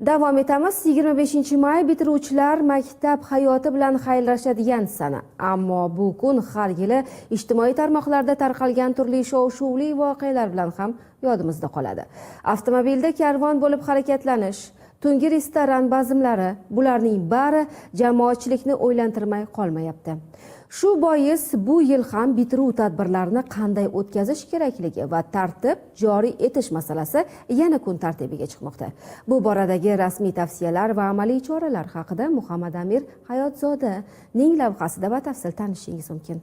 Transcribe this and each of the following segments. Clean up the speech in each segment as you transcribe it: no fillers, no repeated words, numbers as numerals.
Davom etamiz. 25-may bitiruvchilar maktab hayoti bilan xayrlashadigan sana. Ammo bu kun har yili ijtimoiy tarmoqlarda tarqalgan turli shov-shuvli voqealar bilan ham yodimizda qoladi. Avtomobilda karvon bo'lib harakatlanish, tungi restoran bazmlari, bularning bari jamoatchilikni o'ylantirmay qolmayapti. Shu bois bu yil ham bitiruv tadbirlarini qanday o'tkazish kerakligi va tartib joriy etish masalasi yana kun tartibiga chiqmoqda. Bu boradagi rasmiy tavsiyalar va amaliy choralar haqida Muhammad Amir Hayotzodaning lavhasida batafsil tanishishingiz mumkin.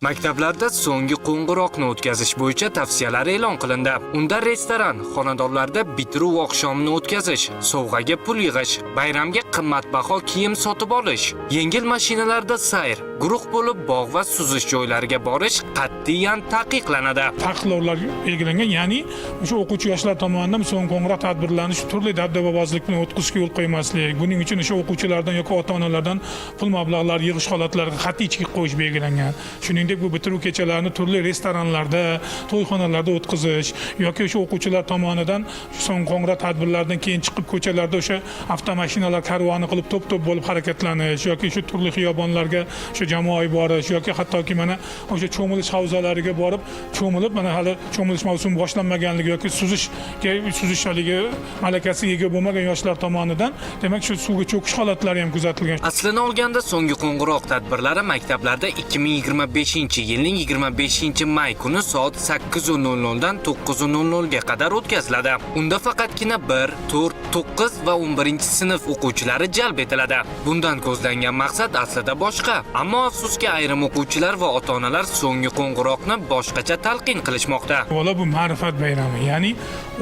Maktablarda so'nggi qo'ng'iroqni o'tkazish bo'yicha tavsiyalar e'lon qilindi. Unda restoran, xonadonlarda bitiruv oqshomini o'tkazish, sovg'aga pul yig'ish, bayramga qimmatbaho kiyim sotib olish, yengil mashinalarda sayr, guruh bo'lib bog' va suzish joylariga borish qat'iyan taqiqlanadi. Taqiqlovlar belgilangan, ya'ni o'sha o'quvchi yoshlar tomonidan so'ng qo'ng'iroq tadbirlanish, turli dabdababozlik bilan o'tkazishga yo'l qo'ymaslik, buning uchun o'sha o'quvchilardan yoki ota-onalardan pul mablag'lari yig'ish holatlariga qat'iy chek qo'yish belgilangan. Shuningdek bu bitiruv kechalarini turli restoranlarda, to'yxonalarda o'tkazish yoki o'sha o'quvchilar tomonidan so'ng qo'ng'iroq tadbirlaridan keyin chiqib ko'chalarda o'sha avtomashinalar karvoni qilib to'p-to'p bo'lib harakatlanish yoki shu turli xiyobonlarga o'sha jamoaviy borish yoki hattoki mana o'sha cho'milish havzalariga borib cho'milib, mana hali cho'milish mavsumi boshlanmaganligi yoki suzish haligi malakasiga ega bo'lmagan yoshlar tomonidan, demak shu suvga cho'kish holatlari ham kuzatilgan. Aslini olganda so'nggi qo'ng'iroq tadbirlari maktablarda 2025-yilning 25-may kuni soat 8:00 dan 9:00 ga qadar o'tkaziladi. Unda faqatgina 1, 4, 9 va 11-sinf o'quvchilari jalb etiladi. Bundan ko'zlangan maqsad aslida boshqa. Ammo afsuski ayrim o'quvchilar va ota-onalar so'nggi qo'ng'iroqni boshqacha talqin qilishmoqda. Bola bu ma'rifat bayrami, ya'ni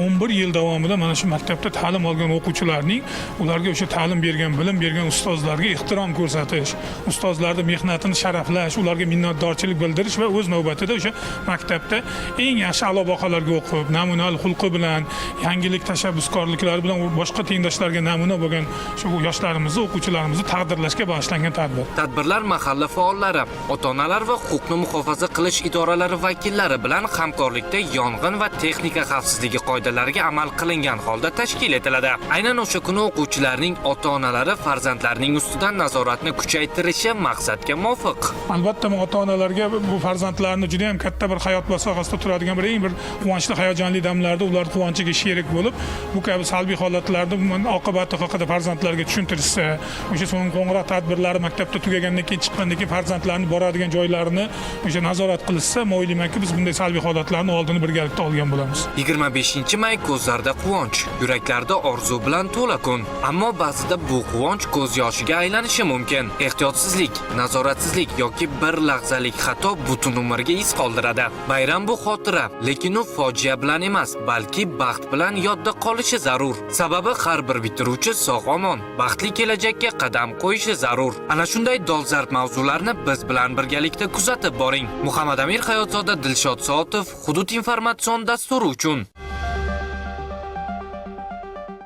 11 yil davomida mana shu maktabda ta'lim olgan o'quvchilarning ularga o'sha ta'lim bergan, bilim bergan ustozlarga ehtirom ko'rsatish, ustozlarning mehnatini sharaflash, ularga minnatdorchilik bildirish va o'z navbatida o'sha maktabda eng yaxshi a'lo baholarga o'qib, namunali xulqi bilan, yangilik tashabbuskorliklari bilan boshqa tengdoshlarga namuna bo'lgan shu yoshlarimizni, o'quvchilarimizni taqdirlashga bag'ishlangan tadbir. Tadbirlar mahalla faollari, ota-onalar va huquqni muhofaza qilish idoralari vakillari bilan hamkorlikda yong'in va texnika xavfsizligi qoidalariga amal qilingan holda tashkil etiladi. Aynan o'sha kuni o'quvchilarning ota-onalari farzandlarining ustidan nazoratni kuchaytirishi maqsadga muvofiq. Albatta ota-onalarga bu farzandlarni juda ham katta bir hayot bosag'asida turadigan eng bir quvonchli hayajonli damlarda ular quvonchiga sherik bo'lib, bu kabi salbiy holatlarda oqibati haqida farzandlarga tushuntirishsa, o'sha so'nggi qo'ng'iroq tadbirlari maktabda tugagandan keyin chiqqandan keyin farzandlarni boradigan joylarini o'sha nazorat qilishsa, o'ylaymanki biz bunday salbiy holatlarni oldini birgalikda olgan bo'lamiz. 25-may ko'zlarda quvonch, yuraklarda orzu bilan to'la kun. Ammo ba'zida bu quvonch ko'z yoshiga aylanishi mumkin. Ehtiyotsizlik, nazoratsizlik yoki bir lahzalik xato butun umrga iz qoldiradi. Bayram bu xotira, lekin u fojia bilan emas, balki baxt bilan yodda qolishi zarur. Sababi har bir bitiruvchi sog'-omon, baxtli kelajakka qadam qo'yishi zarur. Ana shunday dolzarb mavzularni biz bilan birgalikda kuzatib boring. Muhammad Amir Hayotzoda, Dilshod Soatov, Hudud informatsion dasturi uchun.